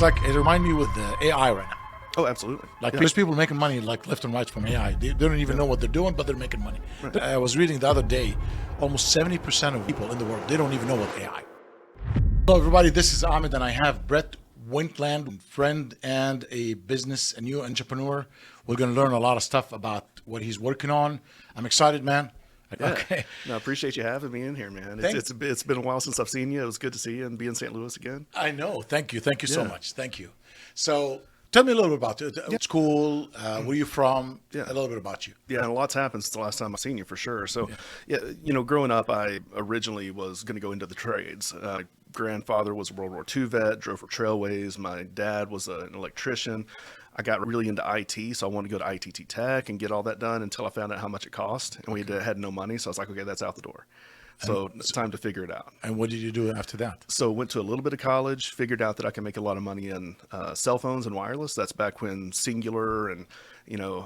It's like it reminds me with the AI right now. Oh, absolutely. Like there's people making money like left and right from AI. They don't even know what they're doing, but they're making money. Right. I was reading the other day, almost 70% of people in the world, they don't even know what AI. Hello, everybody. This is Ahmed, and I have Brett Wantland, friend and a business, a new entrepreneur. We're going to learn a lot of stuff about what he's working on. I'm excited, man. Yeah. Okay. No, I appreciate you having me in here, man. It's been a while since I've seen you. It was good to see you and be in St. Louis again. I know. Thank you. Thank you so Yeah. much. Thank you. So tell me a little bit about it. School, where you from, a little bit about you. Yeah, and a lot's happened since the last time I've seen you for sure. So, growing up, I originally was going to go into the trades. My grandfather was a World War II vet, drove for Trailways. My dad was an electrician. I got really into IT, so I wanted to go to ITT Tech and get all that done until I found out how much it cost, and we had no money. So I was like, okay, that's out the door. So it's time to figure it out. And what did you do after that? So went to a little bit of college, figured out that I can make a lot of money in cell phones and wireless. That's back when Singular and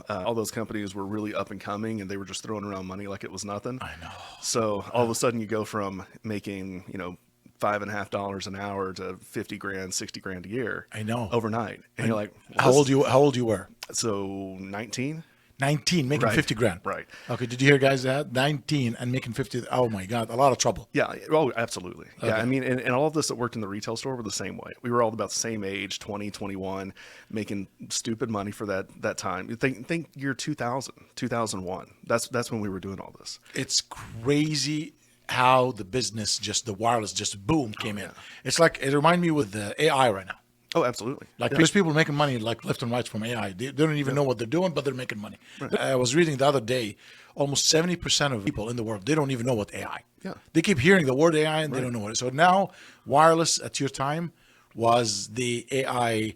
all those companies were really up and coming, and they were just throwing around money like it was nothing. I know. So all of a sudden you go from making $5.50 an hour to 50 grand, 60 grand a year. I know. Overnight. And you're like, How old you were? So 19. 19, making Right. 50 grand. Right. Okay. Did you hear guys that 19 and making 50? Oh my God, a lot of trouble. Yeah. Oh, absolutely. Okay. Yeah. I mean, and all of us that worked in the retail store were the same way. We were all about the same age, 20, 21, making stupid money for that time. Think year 2000, 2001. That's when we were doing all this. It's crazy how the business, the wireless, boom, came in. It's like, it reminds me with the AI right now. Oh, absolutely. Like there's people making money like left and right from AI. They don't even know what they're doing, but they're making money. Right. I was reading the other day, almost 70% of people in the world, they don't even know what AI. Yeah. They keep hearing the word AI and they don't know what it is. So now wireless at your time was the AI,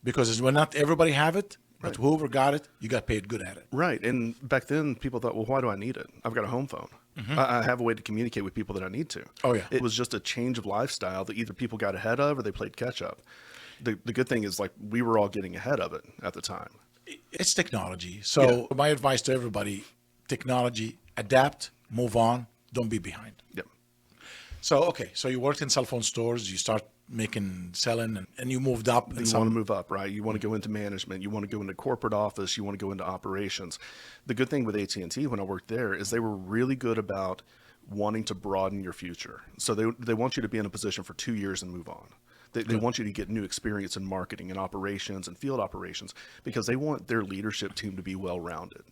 because when not everybody have it, but whoever got it, you got paid good at it. Right. And back then people thought, well, why do I need it? I've got a home phone. I have a way to communicate with people that I need to. Oh, yeah. It was just a change of lifestyle that either people got ahead of or they played catch up. The good thing is, like, we were all getting ahead of it at the time. It's technology. So my advice to everybody, technology, adapt, move on, don't be behind. Yep. So, okay. So you worked in cell phone stores, you start selling, and you moved up. You want to move up, right? You want to go into management. You want to go into corporate office. You want to go into operations. The good thing with AT&T when I worked there is they were really good about wanting to broaden your future. So they want you to be in a position for 2 years and move on. They want you to get new experience in marketing and operations and field operations because they want their leadership team to be well-rounded.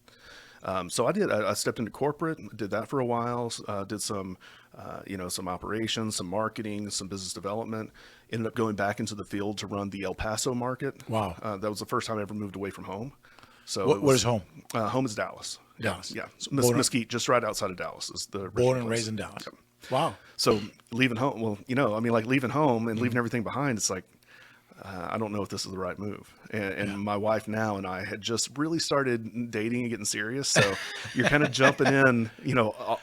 So I did. I stepped into corporate, did that for a while, did some operations, some marketing, some business development, ended up going back into the field to run the El Paso market. Wow. That was the first time I ever moved away from home. So what is home? Home is Dallas. Dallas. Yeah. Mesquite, just right outside of Dallas is the Born and place. raised in Dallas. Yep. Wow. So leaving home, leaving home and leaving everything behind, it's like, I don't know if this is the right move. And my wife now and I had just really started dating and getting serious. So you're kind of jumping in,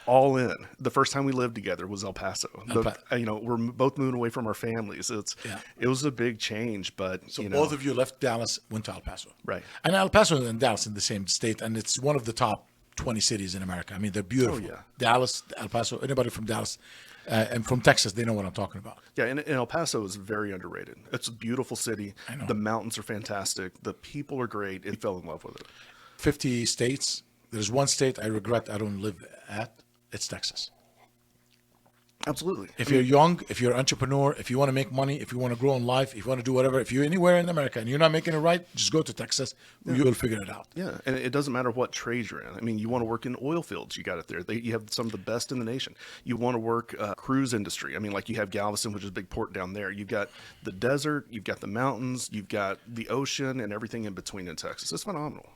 all in. The first time we lived together was El Paso. We're both moving away from our families. It was a big change, but So both of you left Dallas, went to El Paso. Right. And El Paso and Dallas in the same state, and it's one of the top 20 cities in America. I mean, they're beautiful. Oh, yeah. Dallas, El Paso, anybody from Dallas and from Texas, they know what I'm talking about. Yeah, and El Paso is very underrated. It's a beautiful city. I know. The mountains are fantastic. The people are great. It fell in love with it. 50 states. There's one state I regret I don't live at. It's Texas. Absolutely. If you're young, if you're an entrepreneur, if you want to make money, if you want to grow in life, if you want to do whatever, if you're anywhere in America and you're not making it right, just go to Texas. You'll figure it out. Yeah, and it doesn't matter what trade you're in. I mean, you want to work in oil fields, you got it there. You have some of the best in the nation. You want to work cruise industry. I mean, like you have Galveston, which is a big port down there. You've got the desert, you've got the mountains, you've got the ocean, and everything in between in Texas. It's phenomenal.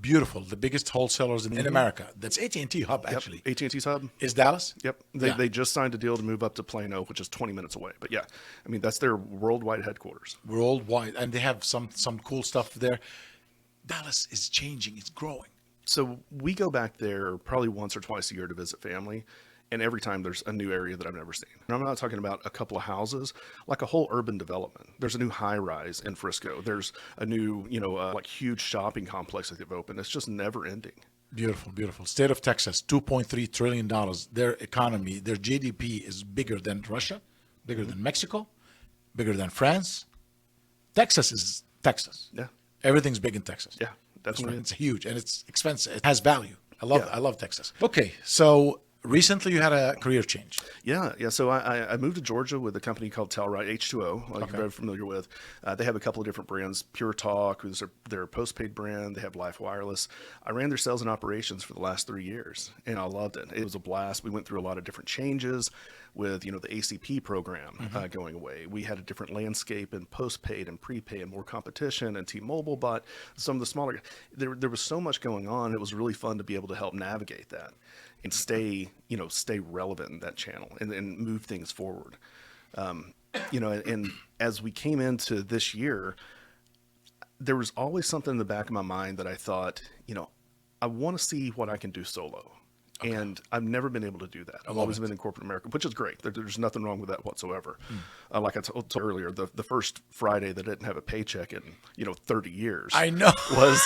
Beautiful. The biggest wholesalers in America. That's AT&T hub, actually. Yep. AT&T's hub Is Dallas? Yep. They just signed a deal to move up to Plano, which is 20 minutes away. But yeah, I mean, that's their worldwide headquarters. Worldwide. And they have some cool stuff there. Dallas is changing. It's growing. So we go back there probably once or twice a year to visit family. And every time there's a new area that I've never seen. And I'm not talking about a couple of houses, like a whole urban development. There's a new high rise in Frisco. There's a new, like huge shopping complex that they've opened. It's just never ending. Beautiful, beautiful. State of Texas, $2.3 trillion. Their economy, their GDP is bigger than Russia, bigger than Mexico, bigger than France. Texas is Texas. Yeah. Everything's big in Texas. Yeah, definitely. It's huge and it's expensive. It has value. Yeah. I love Texas. Okay, so recently you had a career change. Yeah. So I moved to Georgia with a company called Telrite H2O, like you're very familiar with. They have a couple of different brands. Pure Talk, who's their postpaid brand. They have Life Wireless. I ran their sales and operations for the last 3 years, and I loved it. It was a blast. We went through a lot of different changes with, the ACP program going away. We had a different landscape in postpaid and prepaid and more competition, and T-Mobile bought some of the smaller. There was so much going on. It was really fun to be able to help navigate that and stay relevant in that channel and move things forward. And as we came into this year, there was always something in the back of my mind that I thought, I want to see what I can do solo. And I've never been able to do that. I've always been in corporate America, which is great. There's nothing wrong with that whatsoever. Like I told earlier, the first Friday that didn't have a paycheck in 30 years, I know, was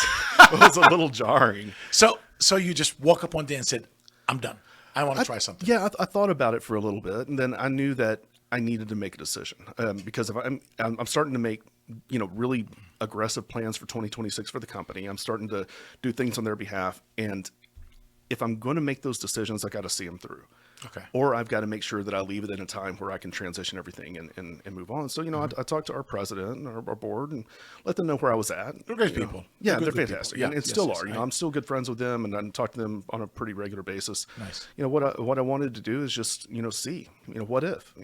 a little jarring. So you just woke up one day and said, "I'm done. I want to try something." Yeah, I thought about it for a little bit, and then I knew that I needed to make a decision because if I'm starting to make really aggressive plans for 2026 for the company. I'm starting to do things on their behalf, and if I'm going to make those decisions, I got to see them through. Okay. Or I've got to make sure that I leave it in a time where I can transition everything and move on. So, I talked to our president and our board and let them know where I was at. They're great people. Yeah, they're fantastic. Yeah, and still are. I'm still good friends with them, and I talk to them on a pretty regular basis. Nice. What I wanted to do is just, see, what if,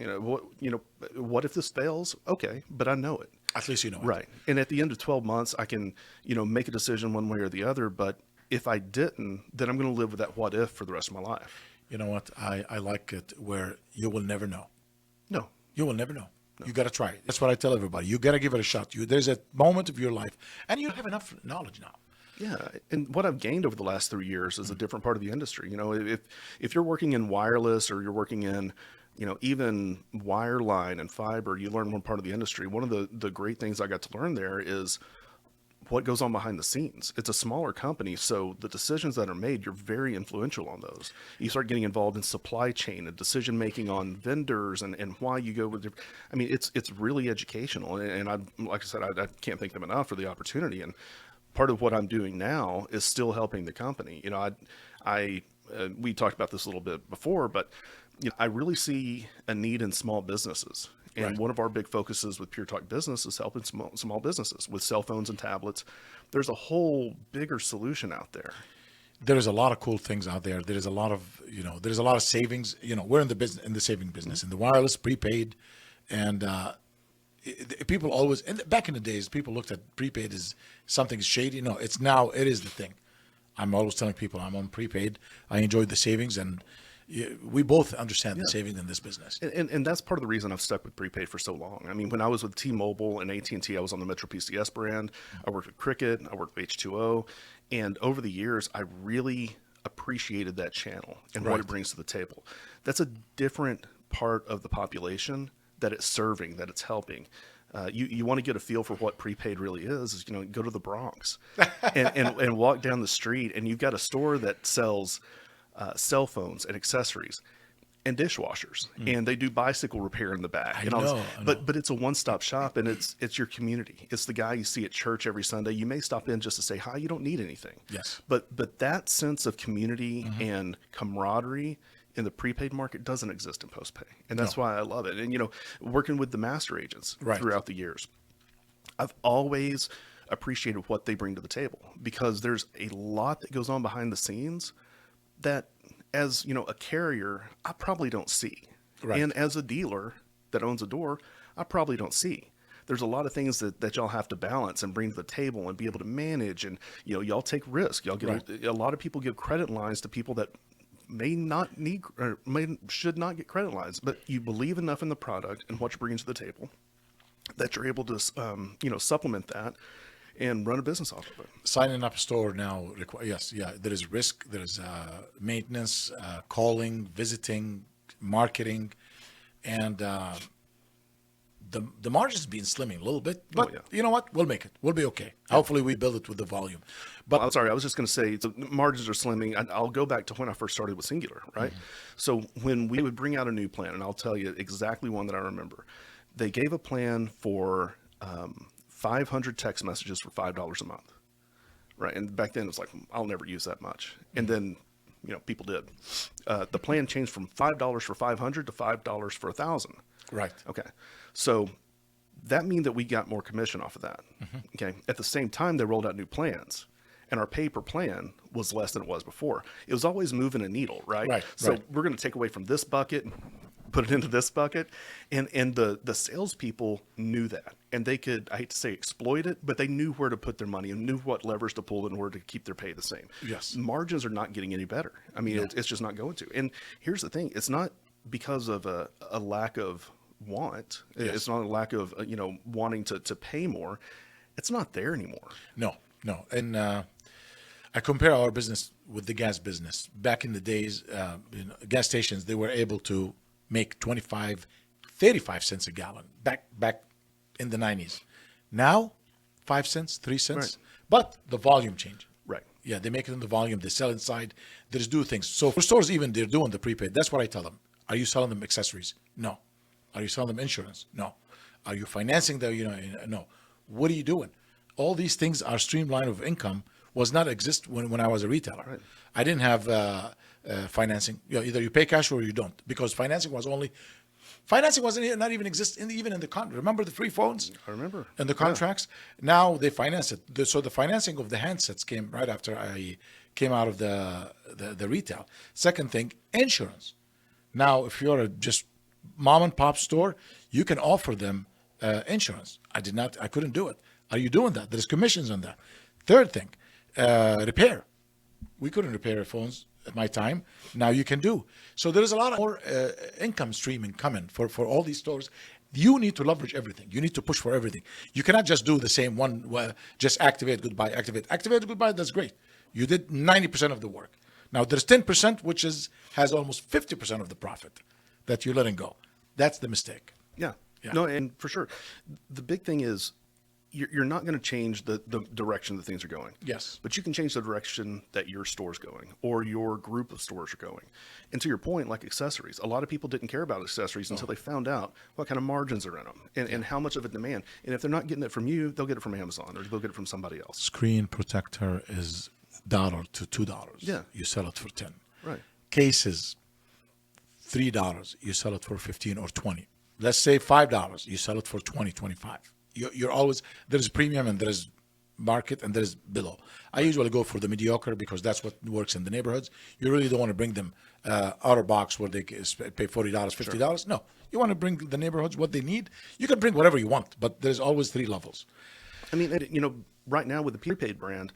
what if this fails? Okay. But I know it. At least you know it. Right. And at the end of 12 months, I can, make a decision one way or the other, but if I didn't, then I'm going to live with that what if for the rest of my life. You know what? I like it where you will never know. No. You will never know. No. You got to try it. That's what I tell everybody. You got to give it a shot. There's a moment of your life, and you have enough knowledge now. Yeah, and what I've gained over the last 3 years is a different part of the industry. If you're working in wireless or you're working in, even wireline and fiber, you learn one part of the industry. One of the great things I got to learn there is what goes on behind the scenes. It's a smaller company, so the decisions that are made, you're very influential on those. You start getting involved in supply chain and decision making on vendors and why you go with. It's really educational, and like I said, I can't thank them enough for the opportunity. And part of what I'm doing now is still helping the company. We talked about this a little bit before, but I really see a need in small businesses. And right. One of our big focuses with Pure Talk Business is helping small businesses with cell phones and tablets. There's a whole bigger solution out there. There's a lot of cool things out there. There's a lot of, there's a lot of savings. We're in the saving business, in the wireless, prepaid, and people always, and back in the days, people looked at prepaid as something shady. No, it is the thing. I'm always telling people I'm on prepaid. I enjoy the savings, and we both understand the savings in this business. And that's part of the reason I've stuck with prepaid for so long. When I was with T-Mobile and AT&T, I was on the Metro PCS brand. I worked with Cricket. I worked with H2O. And over the years, I really appreciated that channel and what it brings to the table. That's a different part of the population that it's serving, that it's helping. You want to get a feel for what prepaid really is go to the Bronx and walk down the street, and you've got a store that sells cell phones and accessories and dishwashers, and they do bicycle repair in the back. I know. But it's a one-stop shop, and it's your community. It's the guy you see at church every Sunday. You may stop in just to say hi. You don't need anything. Yes. But that sense of community and camaraderie in the prepaid market doesn't exist in postpay, and that's why I love it. And working with the master agents throughout the years, I've always appreciated what they bring to the table, because there's a lot that goes on behind the scenes that, as a carrier, I probably don't see. Right. And as a dealer that owns a door, I probably don't see. There's a lot of things that y'all have to balance and bring to the table and be able to manage. And, y'all take risk. Y'all get a lot of people give credit lines to people that may not need or should not get credit lines, but you believe enough in the product and what you're bringing to the table that you're able to, supplement that and run a business off of it. Signing up a store now, there is risk, there is maintenance, calling, visiting, marketing, and the margin's been slimming a little bit. But you know what? We'll make it. We'll be okay. Yeah. Hopefully we build it with the volume. But I'm sorry, I was just going to say, the margins are slimming. I'll go back to when I first started with Singular, right? So when we would bring out a new plan, and I'll tell you exactly one that I remember, they gave a plan for 500 text messages for $5 a month, right? And back then it was like, I'll never use that much. And then, people did. The plan changed from $5 for 500 to $5 for 1,000. Right. Okay. So that means that we got more commission off of that. Okay. At the same time, they rolled out new plans, and our pay per plan was less than it was before. It was always moving a needle, right? Right. So we're going to take away from this bucket, put it into this bucket. And the salespeople knew that, and they could, I hate to say exploit it, but they knew where to put their money and knew what levers to pull in order to keep their pay the same. Yes. Margins are not getting any better. I mean, it's just not going to. And here's the thing. It's not because of a lack of want. Yes. It's not a lack of, wanting to pay more. It's not there anymore. No. And I compare our business with the gas business. Back in the days, gas stations, they were able to make 25, 35 cents a gallon back in the 90s. Now, 5 cents, 3 cents, Right. but the volume change. Right. Yeah, they make it in the volume. They sell inside. They just do things. So for stores, even they're doing the prepaid. That's what I tell them. Are you selling them accessories? No. Are you selling them insurance? No. Are you financing them? No. What are you doing? All these things are streamline of income was not exist when I was a retailer. Right. I didn't have financing. Either you pay cash or you don't, because financing wasn't not even exist even in the contract. Remember the free phones? I remember. And the contracts. Now they finance it. So the financing of the handsets came right after I came out of the retail. Second thing, insurance. Now, if you're a just mom and pop store, you can offer them insurance. I couldn't do it. Are you doing that? There's commissions on that. Third thing, repair. We couldn't repair phones at my time. Now you can do. So there is a lot more income streaming coming for all these stores. You need to leverage everything. You need to push for everything. You cannot just do the same one, just activate, goodbye, activate. Activate, goodbye, that's great. You did 90% of the work. Now there's 10%, which has almost 50% of the profit that you're letting go. That's the mistake. Yeah. No, and for sure. The big thing is you're not going to change the direction that things are going. Yes. But you can change the direction that your store's going or your group of stores are going. And to your point, like accessories, a lot of people didn't care about accessories until they found out what kind of margins are in them and how much of a demand. And if they're not getting it from you, they'll get it from Amazon or they'll get it from somebody else. Screen protector is $1 to $2. Yeah. You sell it for 10. Right. Cases, $3. You sell it for 15 or 20. Let's say $5. You sell it for 20, 25. You're always, there's premium and there's market and there's below. I usually go for the mediocre because that's what works in the neighborhoods. You really don't want to bring them out of box where they pay $40, $50. Sure. No, you want to bring the neighborhoods what they need. You can bring whatever you want, but there's always 3 levels. I mean, right now with the Prepaid brand,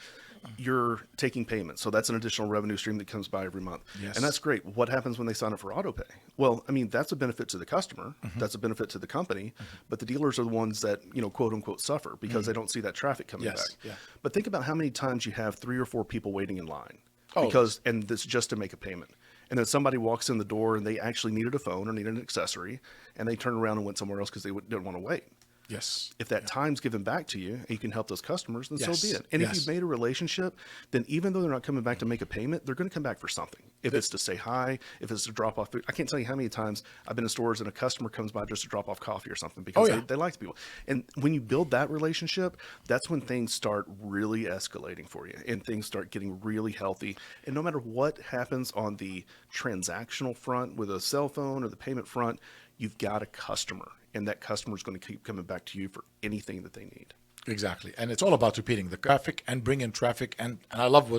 you're taking payments. So that's an additional revenue stream that comes by every month. Yes. And that's great. What happens when they sign up for autopay? Well, I mean, that's a benefit to the customer. Mm-hmm. That's a benefit to the company. Mm-hmm. But the dealers are the ones that, quote unquote, suffer because they don't see that traffic coming back. Yeah. But think about how many times you have 3 or 4 people waiting in line and this just to make a payment. And then somebody walks in the door and they actually needed a phone or needed an accessory and they turn around and went somewhere else because they didn't want to wait. Yes. If that time's given back to you and you can help those customers, then so be it. And Yes. if you've made a relationship, then even though they're not coming back to make a payment, they're going to come back for something. If it's to say hi, if it's to drop off food. I can't tell you how many times I've been in stores and a customer comes by just to drop off coffee or something because they like people. And when you build that relationship, that's when things start really escalating for you and things start getting really healthy. And no matter what happens on the transactional front with a cell phone or the payment front, you've got a customer. And that customer is going to keep coming back to you for anything that they need. Exactly. And it's all about repeating the traffic and bringing traffic. And I love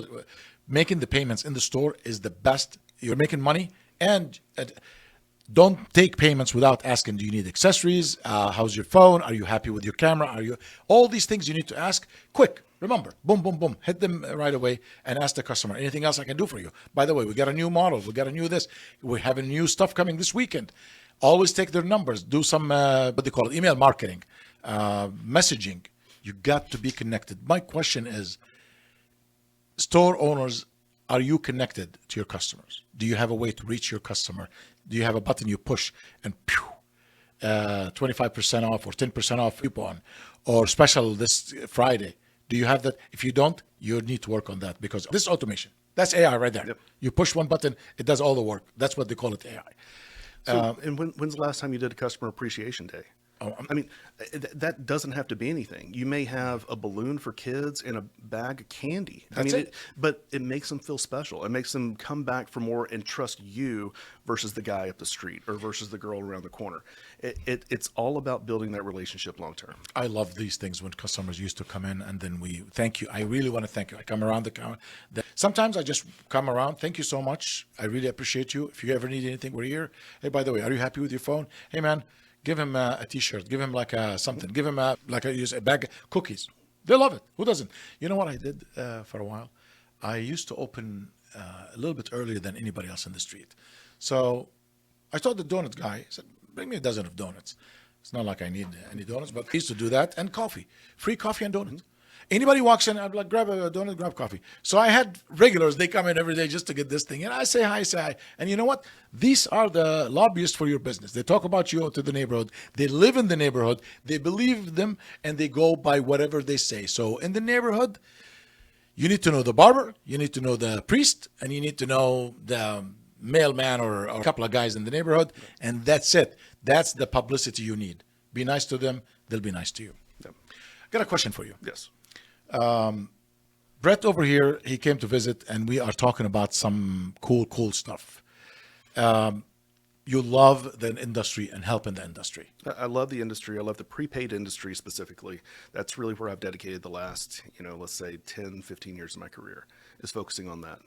making the payments in the store is the best. You're making money. And don't take payments without asking, do you need accessories? How's your phone? Are you happy with your camera? All these things you need to ask quick. Remember, boom, boom, boom. Hit them right away and ask the customer, anything else I can do for you? By the way, we got a new model. We got a new this. We're having new stuff coming this weekend. Always take their numbers. Do some, what they call it, email marketing, messaging. You got to be connected. My question is, store owners, are you connected to your customers? Do you have a way to reach your customer? Do you have a button you push and 25% off or 10% off coupon or special this Friday? Do you have that? If you don't, you need to work on that because this is automation. That's AI right there. Yep. You push one button, it does all the work. That's what they call it AI. So, and when's the last time you did a customer appreciation day? Oh, I mean, that doesn't have to be anything. You may have a balloon for kids and a bag of candy. That's it. But it makes them feel special. It makes them come back for more and trust you versus the guy up the street or versus the girl around the corner. It's all about building that relationship long term. I love these things when customers used to come in and then we thank you. I really want to thank you. I come around the counter. Sometimes I just come around. Thank you so much. I really appreciate you. If you ever need anything, we're here. Hey, by the way, are you happy with your phone? Hey, man, give him a t-shirt. Give him like something. Give him a bag of cookies. They love it. Who doesn't? You know what I did for a while? I used to open a little bit earlier than anybody else in the street. So I told the donut guy, I said, bring me a dozen of donuts. It's not like I need any donuts, but I used to do that. And coffee. Free coffee and donuts. Anybody walks in, I'd be like, grab a donut, grab coffee. So I had regulars, they come in every day just to get this thing. And I say hi. And you know what? These are the lobbyists for your business. They talk about you to the neighborhood. They live in the neighborhood. They believe them, and they go by whatever they say. So in the neighborhood, you need to know the barber, you need to know the priest, and you need to know the mailman or a couple of guys in the neighborhood. And that's it. That's the publicity you need. Be nice to them. They'll be nice to you. Yep. Got a question for you. Yes. Brett over here, he came to visit, and we are talking about some cool stuff. You love the industry and helping the industry. I love the industry. I love the prepaid industry specifically. That's really where I've dedicated the last, let's say 10, 15 years of my career is focusing on that.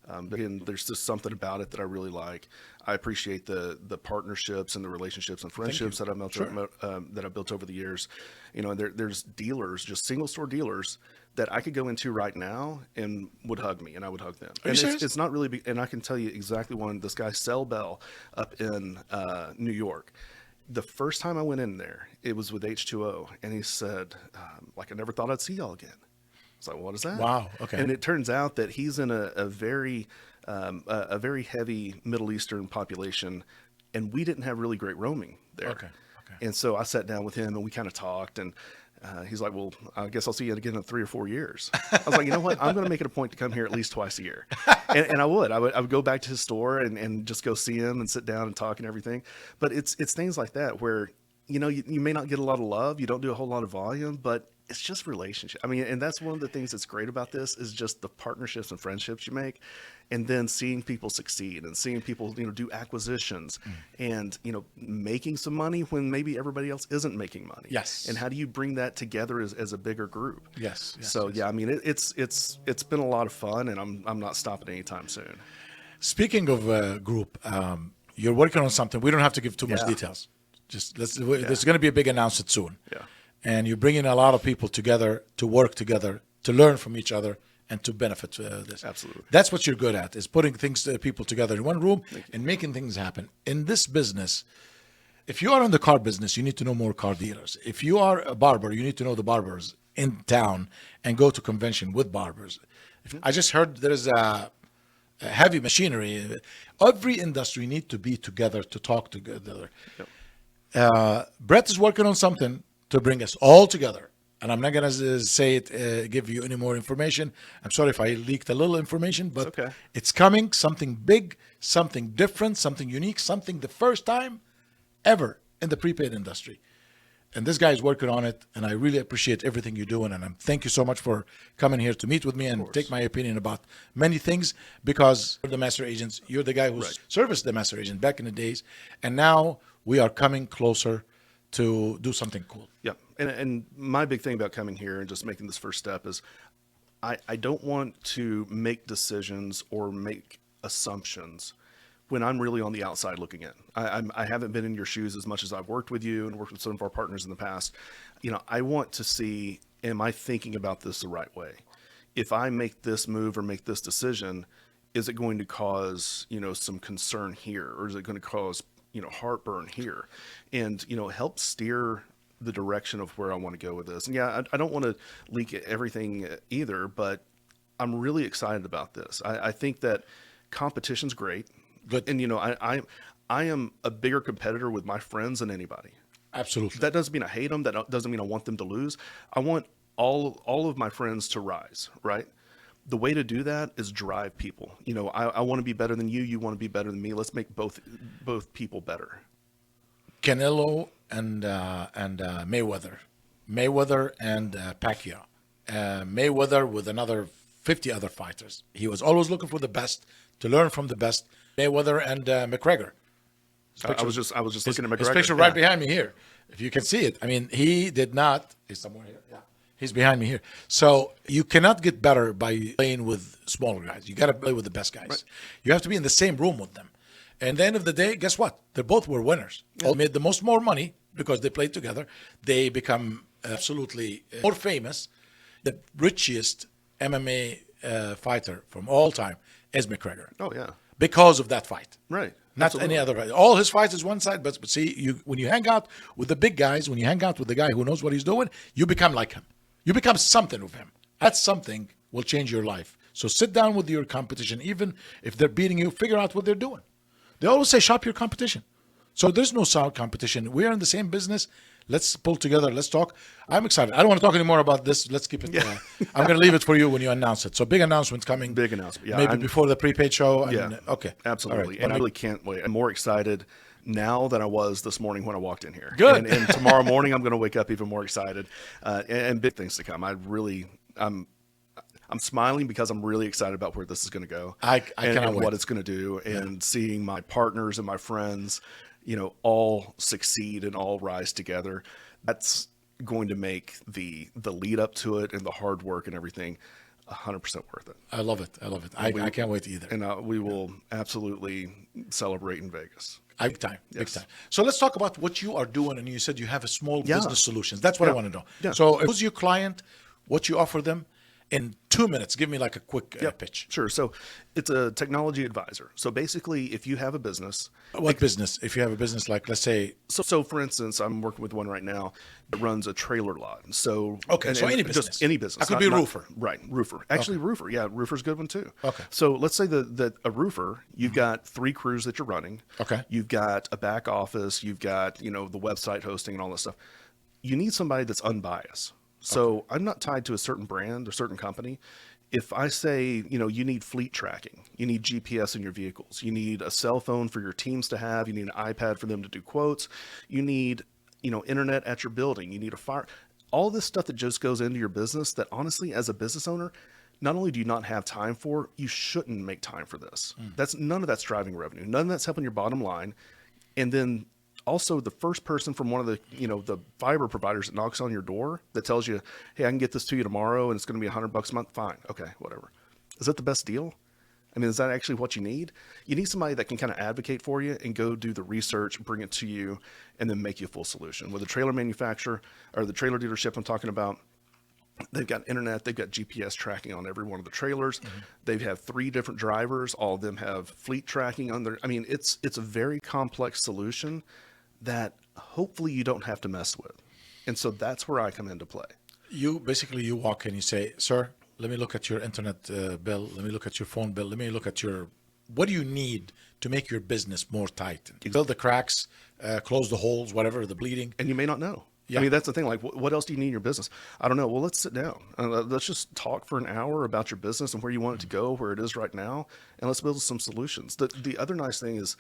But again, there's just something about it that I really like. I appreciate the partnerships and the relationships and friendships that I've built over the years. There's dealers, just single store dealers that I could go into right now and would hug me, and I would hug them. Are you serious? It's not really big, and I can tell you exactly one. This guy Sel Bell up in New York. The first time I went in there, it was with H2O, and he said, I never thought I'd see y'all again. It's like, what is that? Wow. Okay. And it turns out that he's in a very heavy Middle Eastern population, and we didn't have really great roaming there. Okay. And so I sat down with him and we kind of talked, and he's like, well, I guess I'll see you again in 3 or 4 years. I was like, you know what? I'm going to make it a point to come here at least twice a year. And I would go back to his store and just go see him and sit down and talk and everything. But it's things like that where, you may not get a lot of love. You don't do a whole lot of volume, but it's just relationship. I mean, and that's one of the things that's great about this is just the partnerships and friendships you make, and then seeing people succeed and seeing people, do acquisitions and, making some money when maybe everybody else isn't making money. Yes. And how do you bring that together as a bigger group? Yes. Yeah, I mean, it's been a lot of fun, and I'm not stopping anytime soon. Speaking of group, you're working on something. We don't have to give too much details. Just there's going to be a big announcement soon. Yeah. And you're bringing a lot of people together to work together, to learn from each other, and to benefit this. Absolutely. That's what you're good at, is putting people together in one room and making things happen. In this business, if you are in the car business, you need to know more car dealers. If you are a barber, you need to know the barbers in town and go to convention with barbers. I just heard there's a heavy machinery. Every industry need to be together to talk together. Yep. Brett is working on something to bring us all together. And I'm not going to say it, give you any more information. I'm sorry if I leaked a little information, but It's okay. It's coming, something big, something different, something unique, something the first time ever in the prepaid industry. And this guy is working on it, and I really appreciate everything you're doing. And thank you so much for coming here to meet with me and take my opinion about many things, because you're the master agents. You're the guy who serviced the master agent back in the days. And now we are coming closer to do something cool. Yeah. And my big thing about coming here and just making this first step is I don't want to make decisions or make assumptions when I'm really on the outside looking in. I haven't been in your shoes as much as I've worked with you and worked with some of our partners in the past. I want to see, am I thinking about this the right way? If I make this move or make this decision, is it going to cause, some concern here, or is it going to cause heartburn here, and, help steer the direction of where I want to go with this. And yeah, I don't want to leak everything either, but I'm really excited about this. I think that competition's great. Good. And, I am a bigger competitor with my friends than anybody. Absolutely. That doesn't mean I hate them. That doesn't mean I want them to lose. I want all of my friends to rise, right? The way to do that is drive people. I want to be better than you. You want to be better than me. Let's make both people better. Canelo and Mayweather and Pacquiao, Mayweather with another 50 other fighters. He was always looking for the best, to learn from the best. Mayweather and McGregor. I was just looking at McGregor. His picture right behind me here, if you can see it. I mean, he did not. He's somewhere here. Yeah, he's behind me here. So you cannot get better by playing with smaller guys. You got to play with the best guys. Right. You have to be in the same room with them. And at the end of the day, guess what? They both were winners. All made the most more money because they played together. They become absolutely more famous. The richest MMA fighter from all time is McGregor. Oh yeah, Because of that fight. right. Not Absolutely. any other fight. All his fights is one side, but see, when you hang out with the big guys, when you hang out with the guy who knows what he's doing, you become like him. You become something with him. That something will change your life. So sit down with your competition, even if they're beating you, figure out what they're doing. They always say shop your competition. So there's no sound competition. We are in the same business. Let's pull together. Let's talk. I'm excited. I don't want to talk anymore about this. Let's keep it. I'm going to leave it for you when you announce it. So big announcements coming. Big announcement. Yeah, maybe before the prepaid show. And, Yeah. Okay. Absolutely. All right. And I really can't wait. I'm more excited now than I was this morning when I walked in here. Good. And tomorrow morning, I'm going to wake up even more excited, and big things to come. I'm smiling because I'm really excited about where this is going to go. I and cannot wait. what it's going to do, and seeing my partners and my friends, all succeed and all rise together. That's going to make the lead up to it and the hard work and everything 100% worth it. I love it. I love it. I can't wait either. And we will absolutely celebrate in Vegas. Big time. Big Yes. time. So let's talk about what you are doing. And you said you have a small Yeah. business solutions. That's what I Yeah. want to know. Yeah. So who's your client? What you offer them? In 2 minutes, give me like a quick pitch. Sure. So it's a technology advisor. So basically, if you have a business, What business? If you have a business like, let's say, so for instance, I'm working with one right now that runs a trailer lot. So Okay, so any business. just any business. That could be a roofer. Right, roofer. Actually, roofer. Yeah, roofer's a good one too. Okay. So let's say that a roofer, you've got 3 crews that you're running. Okay. You've got a back office. You've got the website hosting and all that stuff. You need somebody that's unbiased. So I'm not tied to a certain brand or certain company. If I say, you need fleet tracking, you need GPS in your vehicles, you need a cell phone for your teams to have, you need an iPad for them to do quotes, you need, internet at your building, you need a fire, all this stuff that just goes into your business that honestly, as a business owner, not only do you not have time for, you shouldn't make time for this. None of that's driving revenue. None of that's helping your bottom line. And then also the first person from one of the the fiber providers that knocks on your door that tells you, hey, I can get this to you tomorrow and it's going to be $100 a month. Fine. Okay, whatever. Is that the best deal? I mean, is that actually what you need? You need somebody that can kind of advocate for you and go do the research, bring it to you, and then make you a full solution. With a trailer manufacturer or the trailer dealership I'm talking about, they've got internet, they've got GPS tracking on every one of the trailers. They have 3 different drivers. All of them have fleet tracking on their, I mean, it's a very complex solution that hopefully you don't have to mess with. And so that's where I come into play. you walk in, you say, sir, let me look at your internet bill. Let me look at your phone bill. Let me look at what do you need to make your business more tightened? Fill the cracks, close the holes, whatever, the bleeding. And you may not know. Yeah. I mean, that's the thing. Like, what else do you need in your business? I don't know. Well, let's sit down. Let's just talk for an hour about your business and where you want it to go, where it is right now, and let's build some solutions. The other nice thing is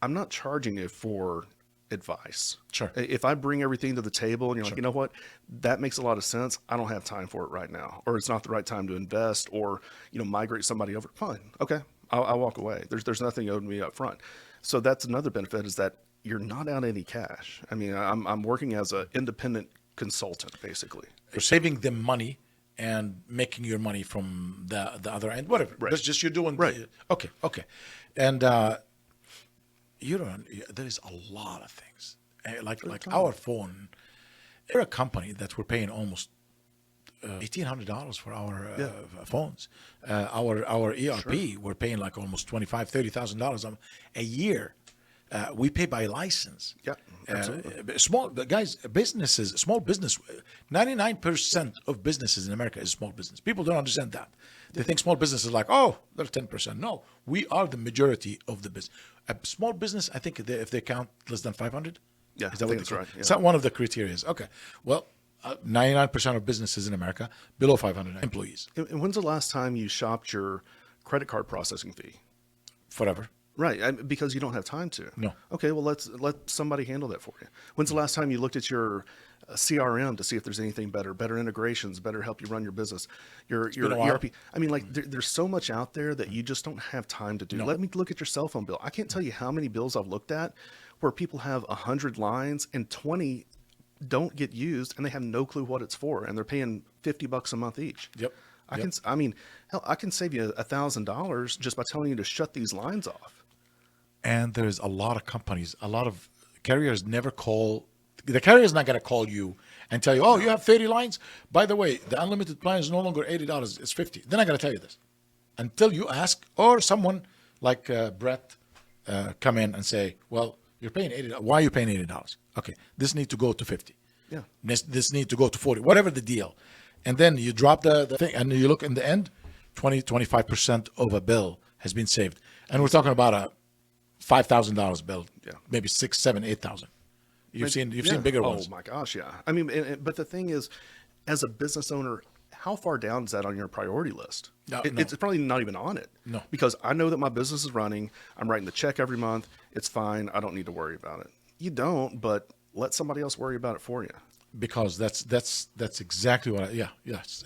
I'm not charging you for advice. Sure. If I bring everything to the table and you're like, you know what, that makes a lot of sense. I don't have time for it right now, or it's not the right time to invest, or migrate somebody over. Fine. Okay. I'll walk away. There's nothing owed me up front. So that's another benefit, is that you're not out any cash. I mean, I'm working as an independent consultant, basically. You're saving them money and making your money from the other end, whatever. Right. That's just you're doing. Right. Okay. And there is a lot of things. Like our phone, we're a company that we're paying almost $1,800 for our phones. Our ERP, we're paying like almost $25,000-$30,000 a year. We pay by license. Yeah, absolutely. Small guys, small business. 99% of businesses in America is small business. People don't understand that. They think small business is like, oh, they're 10%. No, we are the majority of the business. A small business, I think, if they count less than 500. Yeah, is that I what think that's they right. count? Yeah. Is that one of the criteria? Okay. Well, 99% of businesses in America below 500 employees. And when's the last time you shopped your credit card processing fee? Forever. Right, because you don't have time to. No. Okay, well, let somebody handle that for you. When's the last time you looked at your CRM to see if there's anything better integrations, better help you run your business, your been a while. ERP? I mean, like there's so much out there that you just don't have time to do. No. Let me look at your cell phone bill. I can't tell you how many bills I've looked at where people have 100 lines and 20 don't get used, and they have no clue what it's for, and they're paying $50 a month each. Yep. I mean, hell, I can save you $1,000 just by telling you to shut these lines off. And there's a lot of companies, a lot of carriers never call. The carrier is not going to call you and tell you, oh, you have 30 lines. By the way, the unlimited plan is no longer $80, it's $50. They're not going to tell you this until you ask, or someone like Brett come in and say, well, you're paying $80. Why are you paying $80? Okay, this need to go to 50. Yeah. This need to go to 40, whatever the deal. And then you drop the thing and you look in the end, 25% of a bill has been saved. And we're talking about a $5,000 bill, maybe 6, 7, 8,000. You've seen bigger ones. Oh my gosh, yeah. I mean, but the thing is, as a business owner, how far down is that on your priority list? No. It's probably not even on it. No. Because I know that my business is running. I'm writing the check every month. It's fine. I don't need to worry about it. You don't, but let somebody else worry about it for you. Because that's exactly what. Yes.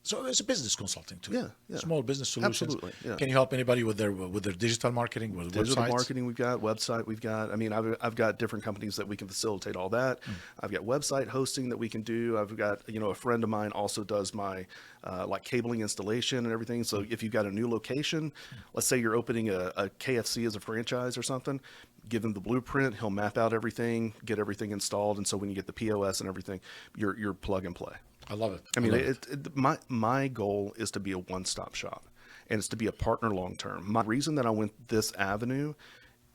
So it's a business consulting too. Yeah. Small business solutions. Absolutely. Yeah. Can you help anybody with their digital marketing, with Digital websites? marketing, we've got website, we've got. I mean, I've got different companies that we can facilitate all that. I've got website hosting that we can do. I've got a friend of mine also does my like cabling installation and everything. So if you've got a new location, let's say you're opening a KFC as a franchise or something, give him the blueprint. He'll map out everything, get everything installed, and so when you get the POS and everything, you're plug and play. I love it. I mean, my goal is to be a one-stop shop, and it's to be a partner long-term. My reason that I went this avenue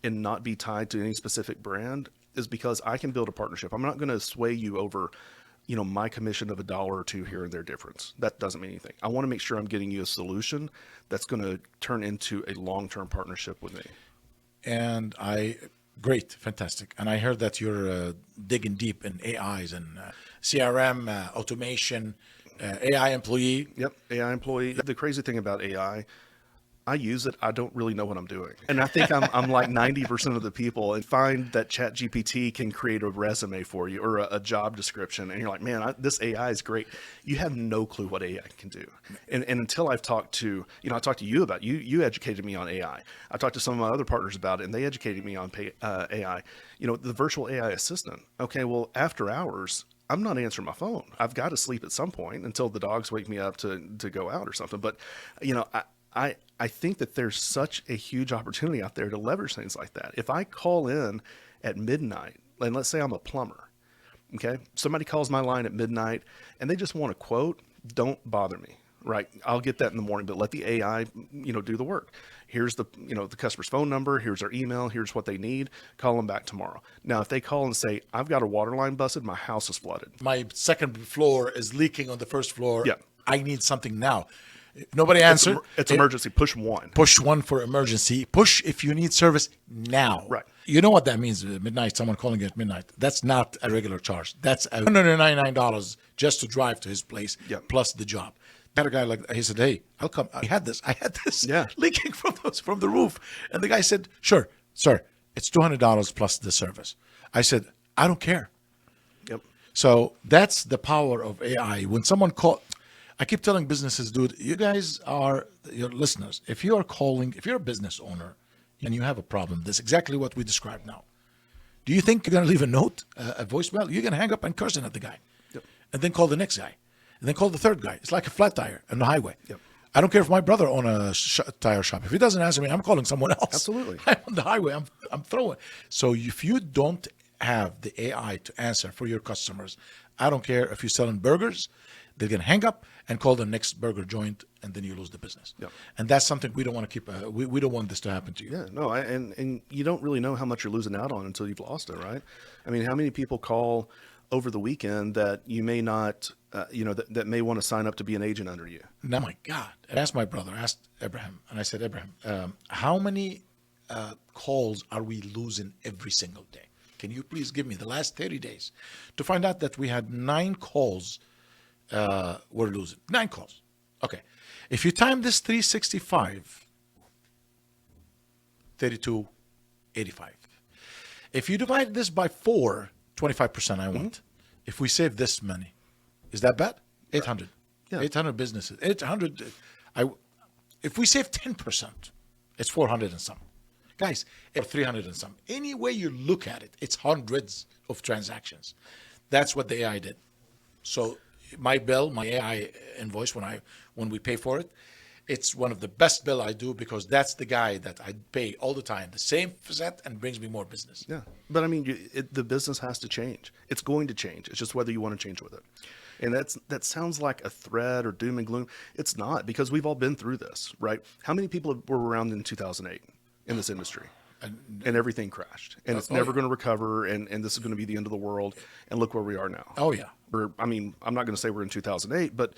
and not be tied to any specific brand is because I can build a partnership. I'm not going to sway you over, my commission of $1 or $2 here and there difference. That doesn't mean anything. I want to make sure I'm getting you a solution that's going to turn into a long-term partnership with me. And great, fantastic. And I heard that you're digging deep in AIs and CRM, automation, AI employee. Yep, AI employee. The crazy thing about AI, I use it. I don't really know what I'm doing. And I think I'm like 90% of the people, and find that ChatGPT can create a resume for you or a job description. And you're like, man, this AI is great. You have no clue what AI can do. And until I've talked to, I talked to you about, you educated me on AI. I talked to some of my other partners about it, and they educated me on AI. The virtual AI assistant. Okay, well, after hours, I'm not answering my phone. I've got to sleep at some point until the dogs wake me up to go out or something. But, I think that there's such a huge opportunity out there to leverage things like that. If I call in at midnight, and let's say I'm a plumber, okay? Somebody calls my line at midnight and they just want a quote, don't bother me, right? I'll get that in the morning, but let the AI, do the work. Here's the customer's phone number. Here's their email. Here's what they need. Call them back tomorrow. Now, if they call and say, I've got a water line busted, my house is flooded. My second floor is leaking on the first floor. Yeah. I need something now. If nobody answered. It's emergency. Push 1. Push 1 for emergency. Push if you need service now. Right. You know what that means? Midnight, someone calling you at midnight. That's not a regular charge. That's $199 just to drive to his place, plus the job. Had a guy he said, hey, I'll come. I had this leaking from the roof. And the guy said, sure, sir, it's $200 plus the service. I said, I don't care. Yep. So that's the power of AI. When someone I keep telling businesses, dude, you guys are your listeners. If you're a business owner and you have a problem, that's exactly what we described now. Do you think you're going to leave a note, a voicemail? You're going to hang up and curse at the guy, and then call the next guy, and then call the third guy. It's like a flat tire on the highway. Yep. I don't care if my brother owns a tire shop. If he doesn't answer me, I'm calling someone else. Absolutely. I'm on the highway. I'm throwing. So if you don't have the AI to answer for your customers, I don't care if you're selling burgers. They're going to hang up and call the next burger joint, and then you lose the business. Yep. And that's something we don't want to keep. We don't want this to happen to you. Yeah, no, and you don't really know how much you're losing out on until you've lost it, right? I mean, how many people call over the weekend that you may not, that may want to sign up to be an agent under you? Now, my God. I asked my brother, Abraham, and I said, Abraham, how many calls are we losing every single day? Can you please give me the last 30 days to find out that we had 9 calls we're losing. 9 calls. Okay. If you time this 365 $32.85. If you divide this by 4, 25% I want. If we save this money, is that bad? 800. Yeah. 800 businesses. 800. If we save 10%, it's 400 and some. Guys, it's 300 and some. Any way you look at it, it's hundreds of transactions. That's what the AI did. So my bill, my AI invoice, when we pay for it, it's one of the best bill I do because that's the guy that I pay all the time, the same set, and brings me more business. Yeah. But I mean, the business has to change. It's going to change. It's just whether you want to change with it. And that sounds like a threat or doom and gloom. It's not, because we've all been through this, right? How many people were around in 2008 in this industry? And everything crashed, and it's never going to recover, and this is going to be the end of the world. And look where we are now. Oh yeah. I mean, I'm not going to say we're in 2008, but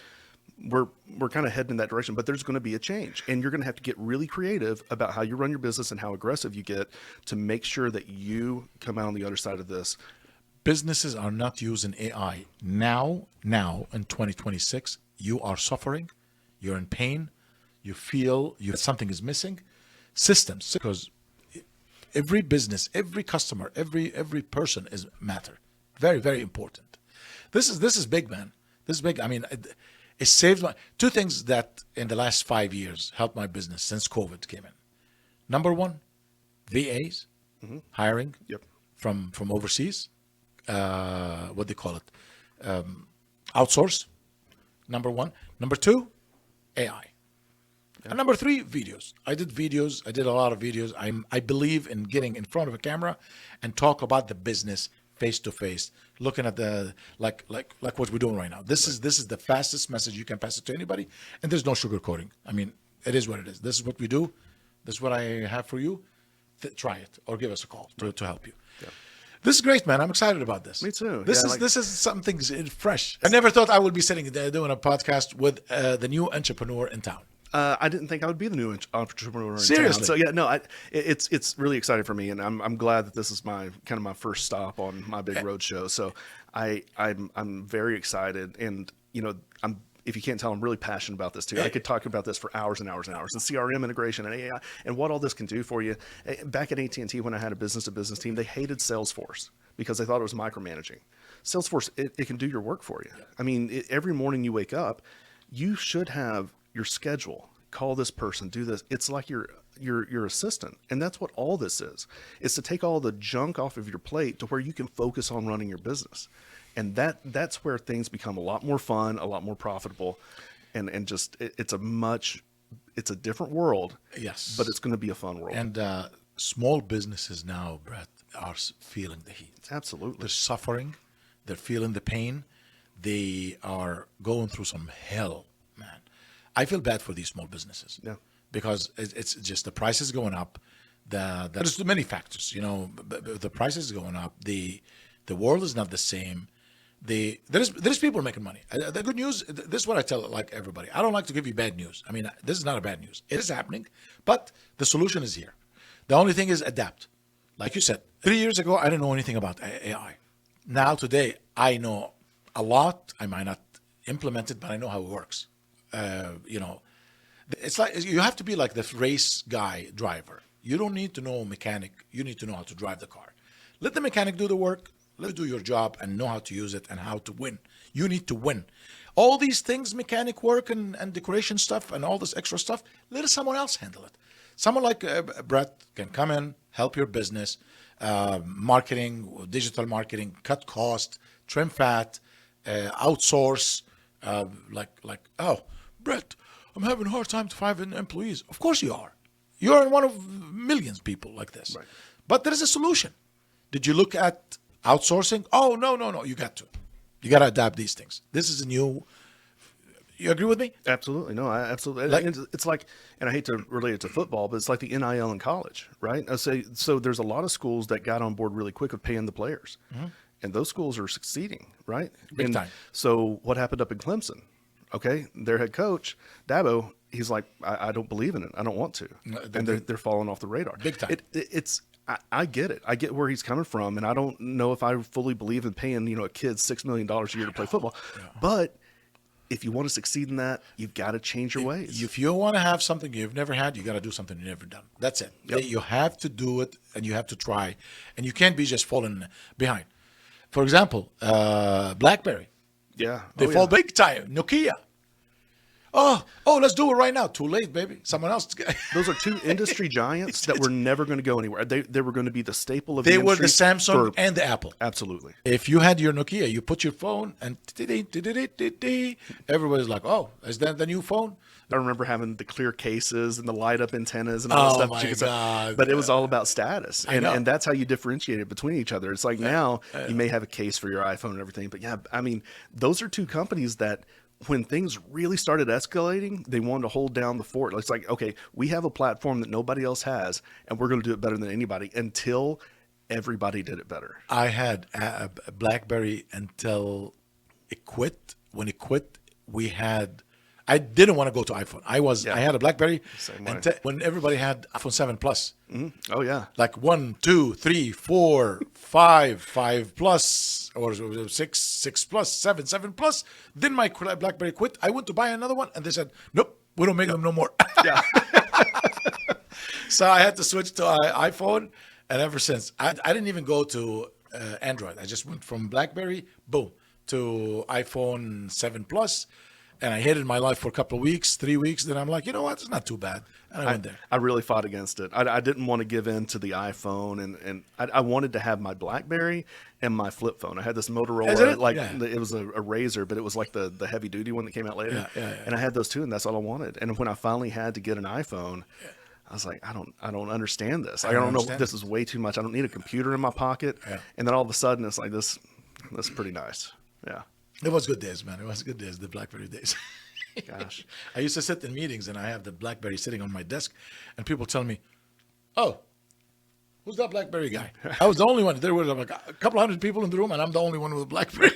we're kind of heading in that direction. But there's going to be a change, and you're going to have to get really creative about how you run your business and how aggressive you get to make sure that you come out on the other side of this. Businesses are not using AI now in 2026. You are suffering, you're in pain, you feel something is missing. Systems, because every business, every customer, every person is matter. Very, very important. This is big, man. This is big. I mean, it saved my two things that in the last 5 years helped my business since COVID came in. Number one, VAs, hiring from overseas. What do they call it? Outsource. Number one. Number two, AI. And number three, videos. I did videos. I did a lot of videos. I believe in getting in front of a camera and talk about the business face to face, looking at the like what we're doing right now. This is the fastest message you can pass it to anybody, and there's no sugarcoating. I mean, it is what it is. This is what we do. This is what I have for you. Try it or give us a call to help you. Yeah. This is great, man. I'm excited about this. Me too. This is something fresh. I never thought I would be sitting there doing a podcast with the new entrepreneur in town. I didn't think I would be the new entrepreneur in Seriously. town. So yeah, no, it's really exciting for me, and I'm glad that this is my first stop on my big road show. So I'm very excited, and if you can't tell, I'm really passionate about this too. I could talk about this for hours and hours and hours. And CRM integration and AI and what all this can do for you. Back at AT&T, when I had a business-to-business team, they hated Salesforce because they thought it was micromanaging. Salesforce, it can do your work for you. Yeah. I mean, every morning you wake up, you should have your schedule. Call this person, do this. It's like your assistant. And that's what all this is. It's to take all the junk off of your plate to where you can focus on running your business. And that's where things become a lot more fun, a lot more profitable, and just it's a different world. Yes, but it's going to be a fun world. And small businesses now, Brett, are feeling the heat. Absolutely, they're suffering, they're feeling the pain, they are going through some hell, man. I feel bad for these small businesses. Yeah, because it's just the price is going up. There's many factors, the price is going up. The world is not the same. There's people making money. The good news, this is what I tell everybody. I don't like to give you bad news. I mean, this is not a bad news. It is happening, but the solution is here. The only thing is adapt. Like you said, 3 years ago, I didn't know anything about AI. Now, today, I know a lot. I might not implement it, but I know how it works. It's like you have to be like the race driver. You don't need to know a mechanic. You need to know how to drive the car. Let the mechanic do the work. Let's do your job and know how to use it and how to win. You need to win. All these things, mechanic work and decoration stuff and all this extra stuff, let someone else handle it. Someone like Brett can come in, help your business, marketing, digital marketing, cut cost, trim fat, outsource. Oh, Brett, I'm having a hard time to find employees. Of course you are. You're one of millions of people like this. Right. But there is a solution. Did you look at outsourcing? Oh, no. You got to adapt these things. This is a new. You agree with me? Absolutely. No, I absolutely. It's like, and I hate to relate it to football, but it's like the NIL in college, right? So there's a lot of schools that got on board really quick with paying the players. Mm-hmm. And those schools are succeeding, right? Big time. So what happened up in Clemson? Okay, their head coach, Dabo, he's like, I don't believe in it. I don't want to. And they're falling off the radar. Big time. I get it. I get where he's coming from, and I don't know if I fully believe in paying a kid $6 million a year to play football. Yeah. But if you want to succeed in that, you've got to change your ways. If you want to have something you've never had, you got to do something you've never done. That's it. Yep. You have to do it, and you have to try, and you can't be just falling behind. For example, BlackBerry. Yeah. They fall big time. Nokia. Oh, let's do it right now. Too late, baby. Someone else. Those are two industry giants that were never going to go anywhere. They were going to be the staple of They the were the industry Samsung and the Apple. Absolutely. If you had your Nokia, you put your phone and everybody's like, oh, is that the new phone? I remember having the clear cases and the light up antennas and all that stuff. My God. But it was all about status. And that's how you differentiated between each other. It's like now you may have a case for your iPhone and everything. But yeah, I mean, those are two companies that when things really started escalating, they wanted to hold down the fort. It's like, okay, we have a platform that nobody else has, and we're going to do it better than anybody until everybody did it better. I had a BlackBerry until it quit. When it quit, I didn't want to go to iPhone. I had a BlackBerry Same way. when everybody had iPhone 7 Plus. Mm-hmm. Oh yeah, Like 1, 2, 3, 4, 5, 5 Plus, or 6 Plus, 7 Plus. Then my BlackBerry quit. I went to buy another one, and they said, nope, we don't make them no more. yeah. So I had to switch to iPhone, and ever since, I didn't even go to Android. I just went from BlackBerry, boom, to iPhone 7 Plus. And I hated my life for a couple of weeks, 3 weeks. Then I'm like, you know what? It's not too bad. And I went there. I really fought against it. I didn't want to give in to the iPhone, and I wanted to have my BlackBerry and my flip phone. I had this Motorola, it was a Razor, but it was like the heavy duty one that came out later. Yeah. And I had those two, and that's all I wanted. And when I finally had to get an iPhone, I was like, I don't understand this. I don't know. This is way too much. I don't need a computer in my pocket. Yeah. And then all of a sudden, it's like this. That's pretty nice. Yeah. It was good days, man. It was good days, the BlackBerry days. Gosh. I used to sit in meetings, and I have the BlackBerry sitting on my desk, and people tell me, oh, who's that BlackBerry guy? I was the only one. There were like a couple hundred people in the room, and I'm the only one with a BlackBerry.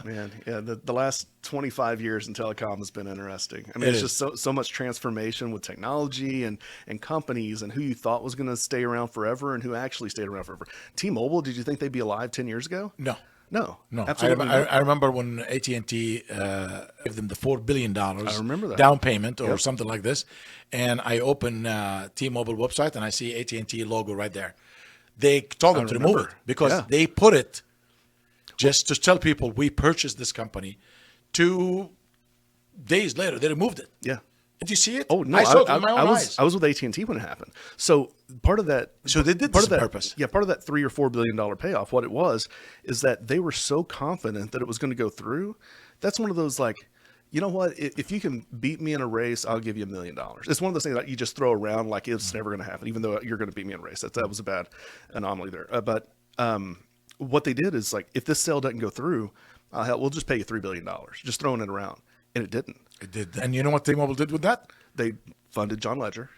Man, yeah, the last 25 years in telecom has been interesting. I mean, it's just so much transformation with technology and companies and who you thought was going to stay around forever and who actually stayed around forever. T-Mobile, did you think they'd be alive 10 years ago? No. Absolutely not. I remember when AT&T gave them the $4 billion I remember that. down payment or something like this, and I open T-Mobile website and I see AT&T logo right there. They told them to remove it because they put it just to tell people we purchased this company. 2 days later, they removed it. Yeah. Did you see it? Oh no, I saw it with my own eyes. I was with AT&T when it happened. So part of that. So they did part this of that on purpose. Yeah, part of that $3 or $4 billion payoff. What it was is that they were so confident that it was going to go through. That's one of those like, you know what? If you can beat me in a race, I'll give you $1 million. It's one of those things that you just throw around like it's never going to happen, even though you're going to beat me in a race. That was a bad anomaly there. But what they did is like, if this sale doesn't go through, we'll just pay you $3 billion, just throwing it around, and it didn't. It did. And you know what T-Mobile did with that? They funded John Ledger.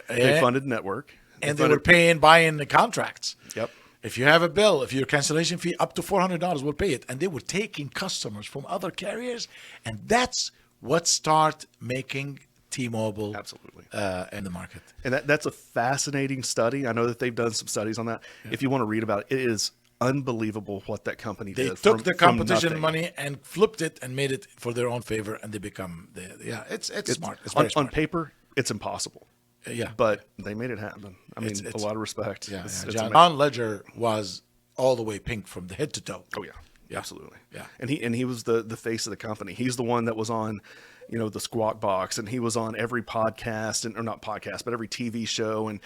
They funded Network. And they were buying the contracts. Yep. If you have a bill, if your cancellation fee up to $400, we'll pay it. And they were taking customers from other carriers, and that's what started making T-Mobile absolutely in the market. And that's a fascinating study. I know that they've done some studies on that. Yeah. If you want to read about it, it is unbelievable what that company did. They took the competition money and flipped it and made it for their own favor, and they become it's smart. It's very smart. On paper, it's impossible. But they made it happen. I mean, a lot of respect. Yeah, John Ledger was all the way pink from the head to toe. Oh yeah, absolutely. Yeah, and he was the face of the company. He's the one that was on, the Squawk Box, and he was on every podcast or not podcast, but every TV show and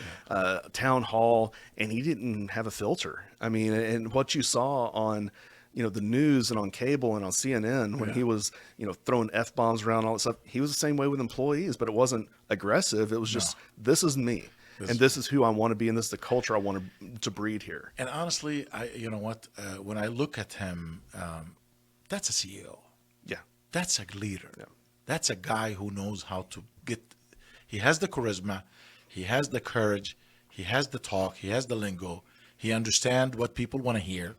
town hall, and he didn't have a filter. I mean, and what you saw on, the news and on cable and on CNN when he was, throwing F-bombs around and all that stuff, he was the same way with employees, but it wasn't aggressive. It was just, this is me. And this is who I want to be, and this is the culture I want to breed here. And honestly, you know what? When I look at him, that's a CEO. Yeah. That's a leader. Yeah. That's a guy who knows how to he has the charisma, he has the courage, he has the talk, he has the lingo, he understands what people want to hear.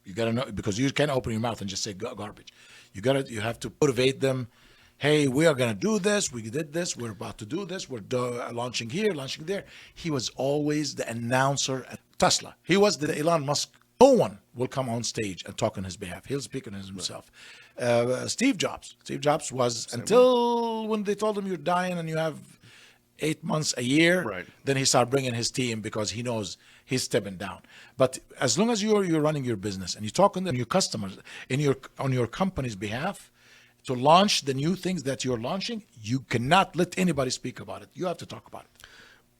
You got to know, because you can't open your mouth and just say garbage. You have to motivate them. Hey, we are going to do this. We did this. We're about to do this. We're launching here, launching there. He was always the announcer at Tesla. He was the Elon Musk No one will come on stage and talk on his behalf. He'll speak on himself. Steve Jobs. Steve Jobs was, until when they told him you're dying and you have 8 months, a year, Right. then he started bringing his team because he knows he's stepping down. But as long as you're running your business and you're talking to your customers on your company's behalf to launch the new things that you're launching, you cannot let anybody speak about it. You have to talk about it.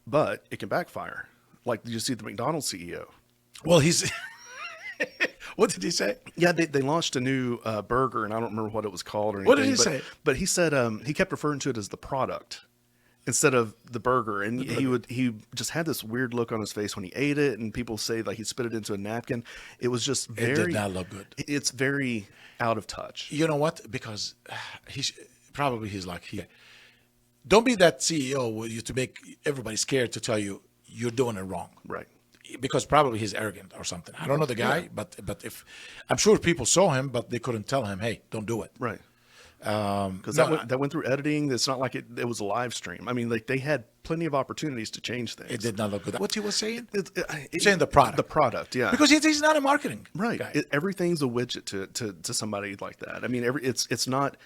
But it can backfire. Like, did you see the McDonald's CEO? Well, he's what did he say? Yeah, they launched a new burger, and I don't remember what it was called or anything. What did he say? But he said he kept referring to it as the product instead of the burger, and he just had this weird look on his face when he ate it, and people say like he spit it into a napkin. It was just very. It did not look good. It's very out of touch. You know what? Because he's like, don't be that CEO with you to make everybody scared to tell you you're doing it wrong. Right. Because probably he's arrogant or something. I don't know the guy, but if I'm sure people saw him, but they couldn't tell him, hey, don't do it. Right. Because that went through editing. It's not like it was a live stream. I mean, like they had plenty of opportunities to change things. It did not look good. What he was saying? He's saying the product. The product, yeah. Because he's not a marketing Right. guy. Everything's a widget to somebody like that. I mean, it's not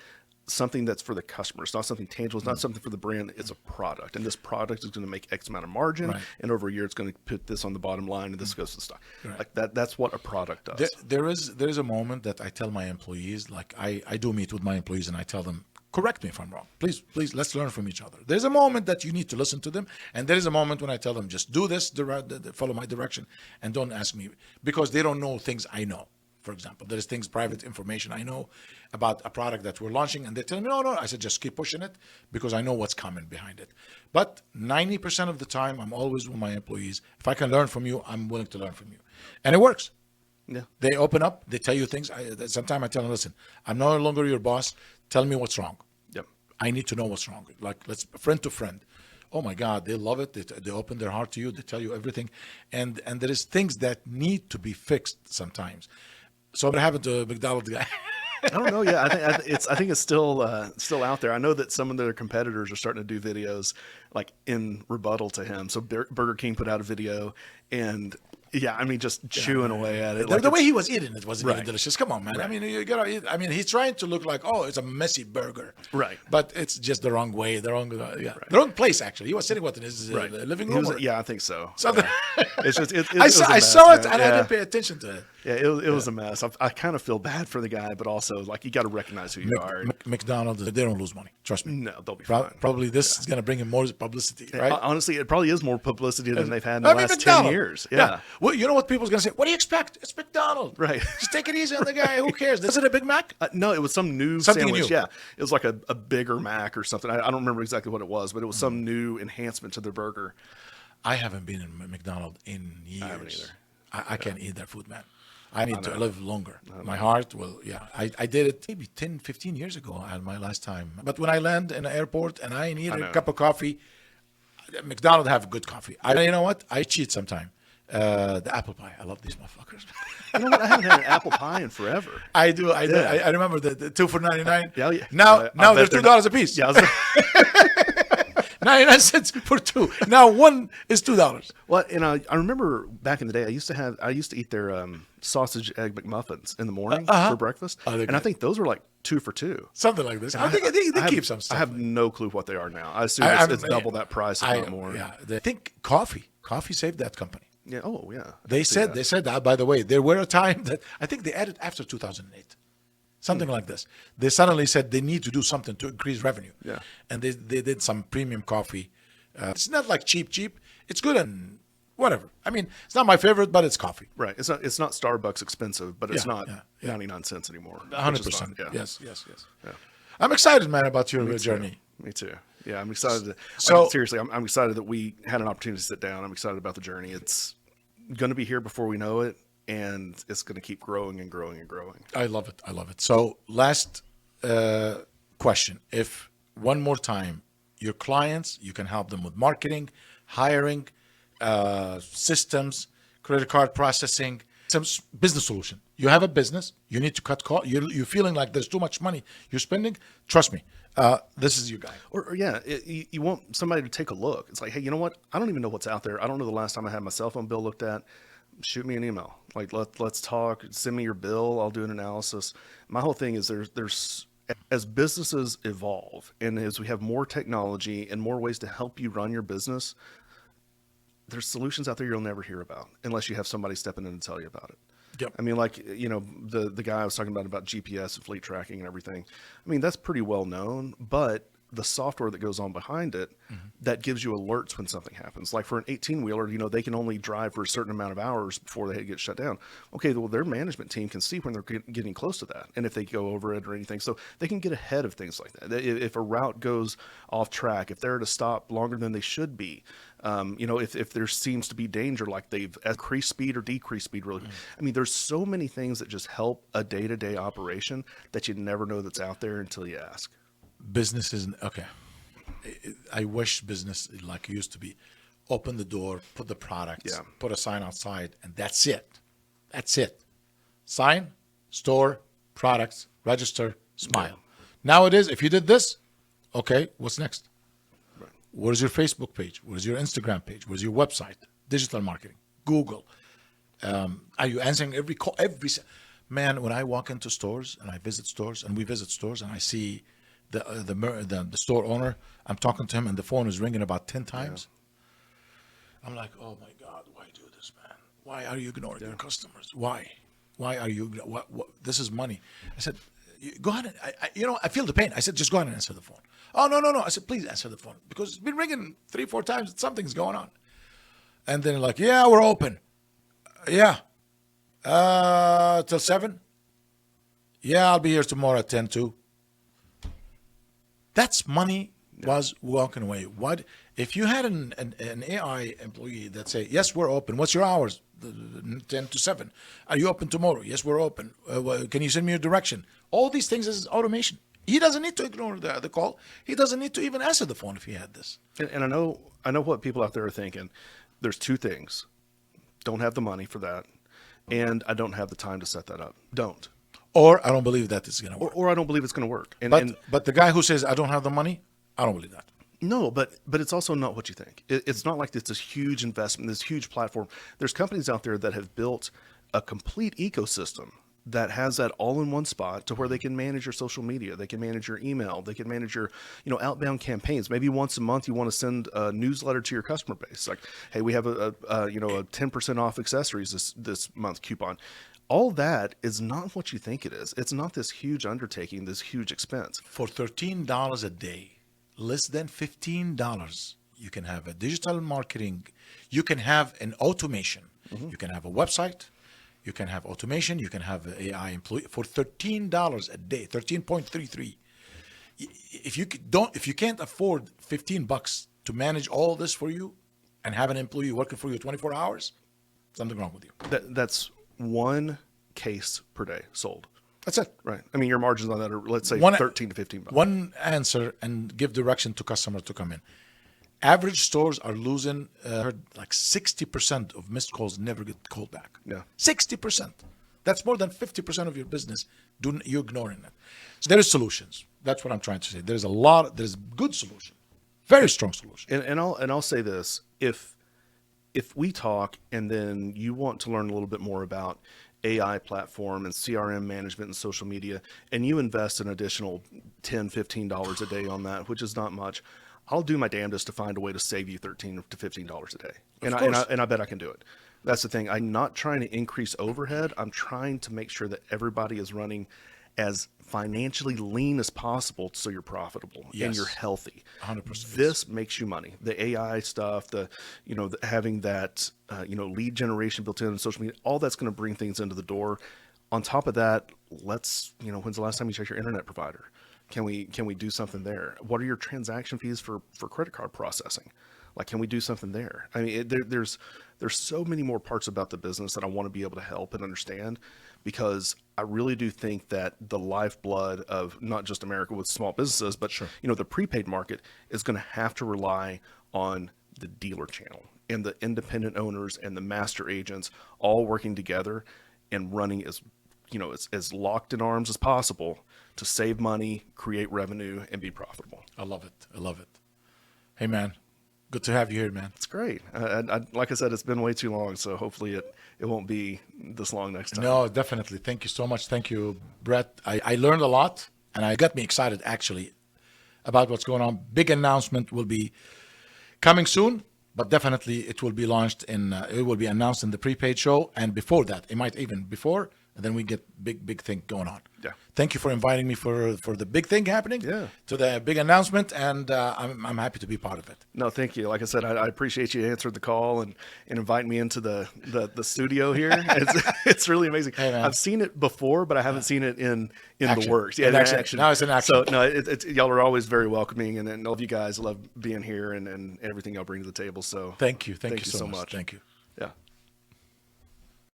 something that's for the customer. It's not something tangible. It's not something for the brand. It's a product, and this product is going to make X amount of margin, Right. and over a year, it's going to put this on the bottom line, and this goes to the stock. Right. Like that. That's what a product does. There is a moment that I tell my employees, like I do meet with my employees, and I tell them, correct me if I'm wrong. Please, let's learn from each other. There's a moment that you need to listen to them, and there is a moment when I tell them, just do this, follow my direction, and don't ask me, because they don't know things I know. For example, there's things, private information I know about a product that we're launching, and they tell me, no. I said, just keep pushing it because I know what's coming behind it. But 90% of the time, I'm always with my employees. If I can learn from you, I'm willing to learn from you. And it works. Yeah. They open up, they tell you things. Sometimes I tell them, listen, I'm no longer your boss. Tell me what's wrong. Yep. I need to know what's wrong. Like, let's friend to friend. Oh my God, they love it. They open their heart to you. They tell you everything. And there is things that need to be fixed sometimes. So what happened to McDonald's guy? I don't know. Yeah, I think it's still out there. I know that some of their competitors are starting to do videos like in rebuttal to him. So Burger King put out a video, and yeah, I mean, just chewing away at it. The way he was eating it wasn't even Right. delicious. Come on, man. Right. I mean, you gotta eat. I mean, he's trying to look like, oh, it's a messy burger. Right. But it's just the wrong way, the wrong place. Actually, he was sitting in his living room. Yeah, I think so. Something. It's just I saw it, and I didn't pay attention to it. Yeah, it was a mess. I kind of feel bad for the guy, but also like you got to recognize who you are. McDonald's, they don't lose money. Trust me. No, they'll be fine. Probably this is going to bring him more publicity, right? Honestly, it probably is more publicity than they've had in the last 10 years. Yeah. Well, you know what people's going to say? What do you expect? It's McDonald's. Right. Just take it easy on the guy. Who cares? Is it a Big Mac? No, it was some new Something sandwich. new. Yeah, it was like a bigger Mac or something. I don't remember exactly what it was, but it was some new enhancement to their burger. I haven't been in McDonald's in years. I haven't either. I can't eat that food, man. I need to live longer. My heart will, I did it maybe 10, 15 years ago at my last time. But when I land in an airport and I need a cup of coffee, McDonald's have good coffee. You know what? I cheat sometime. The apple pie. I love these motherfuckers. You know what? I haven't had an apple pie in forever. I do. I remember the 2 for $99. Yeah, yeah. Now they're $2 a piece. Yeah. 99 cents for 2. Now 1 is $2. Well, and I remember back in the day, I used to eat their sausage egg McMuffins in the morning for breakfast, and I think those were like 2 for $2. Something like this. I think they keep some stuff. I have no clue what they are now. I assume it's double that price, if not more. Yeah, I think coffee saved that company. Yeah. Oh, yeah. They said that. By the way, there were a time that I think they added after 2008. Something like this. They suddenly said they need to do something to increase revenue. Yeah. And they did some premium coffee. It's not like cheap. It's good and whatever. I mean, it's not my favorite, but it's coffee. Right. It's not Starbucks expensive, but it's Yeah, not yeah. 99 cents anymore. 100%. Yeah. Yes. Yeah. I'm excited, man, about your journey. Me too. Yeah, I'm excited. Seriously, I'm excited that we had an opportunity to sit down. I'm excited about the journey. It's going to be here before we know it, and it's going to keep growing and growing and growing. I love it. So last question. If one more time, your clients, you can help them with marketing, hiring, systems, credit card processing, some business solution. You have a business, you need to cut costs, you're feeling like there's too much money you're spending, trust me, this is your guy. Or you want somebody to take a look. It's like, hey, you know what? I don't even know what's out there. I don't know the last time I had my cell phone bill looked at. shoot me an email. Like let's talk. Send me your bill. I'll do an analysis. My whole thing is there's as businesses evolve and as we have more technology and more ways to help you run your business, there's solutions out there you'll never hear about unless you have somebody stepping in and tell you about it. Yep. I mean, like, the guy I was talking about GPS and fleet tracking and everything. I mean, that's pretty well known, but the software that goes on behind it that gives you alerts when something happens. Like for an 18-wheeler, they can only drive for a certain amount of hours before they get shut down. Okay, well, their management team can see when they're getting close to that and if they go over it or anything. So they can get ahead of things like that. If a route goes off track, if they're at a stop longer than they should be, if there seems to be danger, like they've increased speed or decreased speed really. I mean, there's so many things that just help a day-to-day operation that you never know that's out there until you ask. Business isn't okay. I wish business like it used to be. Open the door, put the products, put a sign outside, and that's it. That's it. Sign, store, products, register, smile. Now it is, if you did this, okay, what's next? Right. Where's your Facebook page? Where's your Instagram page? Where's your website? Digital marketing, Google. Are you answering every call? Man, when I walk into stores and I visit stores and we visit stores and I see the store owner, I'm talking to him and the phone is ringing about 10 times. Yeah. I'm like, oh my God, why do this, man? Why are you ignoring your customers? Why are you, what, this is money. I said, go ahead. I feel the pain. I said, just go ahead and answer the phone. Oh, no. I said, please answer the phone because it's been ringing 3-4 times. Something's going on. And then like, yeah, we're open. Yeah. Till 7. Yeah, I'll be here tomorrow at 10 too. That's money was walking away. What if you had an AI employee that say, yes, we're open. What's your hours? 10 to 7. Are you open tomorrow? Yes, we're open. Can you send me your direction? All these things is automation. He doesn't need to ignore the call. He doesn't need to even answer the phone if he had this. And I know what people out there are thinking. There's two things. Don't have the money for that. And I don't have the time to set that up. Don't. Or I don't believe that it's going to work. Or I don't believe it's going to work. But the guy who says, I don't have the money, I don't believe that. No, but it's also not what you think. It's not like it's this huge investment, this huge platform. There's companies out there that have built a complete ecosystem that has that all in one spot to where they can manage your social media. They can manage your email. They can manage your, outbound campaigns. Maybe once a month you want to send a newsletter to your customer base. Like, hey, we have a 10% off accessories this month coupon. All that is not what you think it is. It's not this huge undertaking, this huge expense. For $13 a day, less than $15, you can have a digital marketing. You can have an automation. You can have a website. You can have automation. You can have an AI employee for $13 a day, 13.33. If you can't afford $15 to manage all this for you and have an employee working for you 24 hours, something wrong with you. That's one case per day sold. That's it. Right. I mean, your margins on that are, let's say, 13 to $15. One answer and give direction to customers to come in. Average stores are losing like 60% of missed calls never get called back. Yeah. 60%. That's more than 50% of your business. You're ignoring it. So there is solutions. That's what I'm trying to say. There's good solution. Very strong solution. And I'll say this. If we talk and then you want to learn a little bit more about AI platform and CRM management and social media, and you invest an additional $10, $15 a day on that, which is not much, I'll do my damnedest to find a way to save you $13 to $15 a day. And I bet I can do it. That's the thing. I'm not trying to increase overhead. I'm trying to make sure that everybody is running as financially lean as possible so you're profitable and you're healthy. 100%. This makes you money. The AI stuff, having that, lead generation built in social media, all that's going to bring things into the door. On top of that, when's the last time you checked your internet provider? Can we do something there? What are your transaction fees for credit card processing? Like, can we do something there? I mean, there's so many more parts about the business that I want to be able to help and understand, because I really do think that the lifeblood of not just America with small businesses, but the prepaid market is going to have to rely on the dealer channel and the independent owners and the master agents all working together and running as locked in arms as possible to save money, create revenue, and be profitable. I love it. Hey, man, Good to have you here, man. It's great. Like I said, it's been way too long, so hopefully it won't be this long next time. No, definitely. Thank you so much. Thank you, Brett. I learned a lot, and it got me excited, actually, about what's going on. Big announcement will be coming soon, but definitely it will be launched it will be announced in the Prepaid show, and before that, it might even before, and then we get big thing going on. Yeah. Thank you for inviting me for the big thing happening. Yeah. To the big announcement, and I'm happy to be part of it. No, thank you. Like I said, I appreciate you answering the call and inviting me into the studio here. It's really amazing. Hey, man. I've seen it before, but I haven't seen it in the Action. works. In action. Now it's in action. So no, y'all are always very welcoming, and all of you guys love being here and everything y'all bring to the table. So Thank you so much. Thank you. Yeah.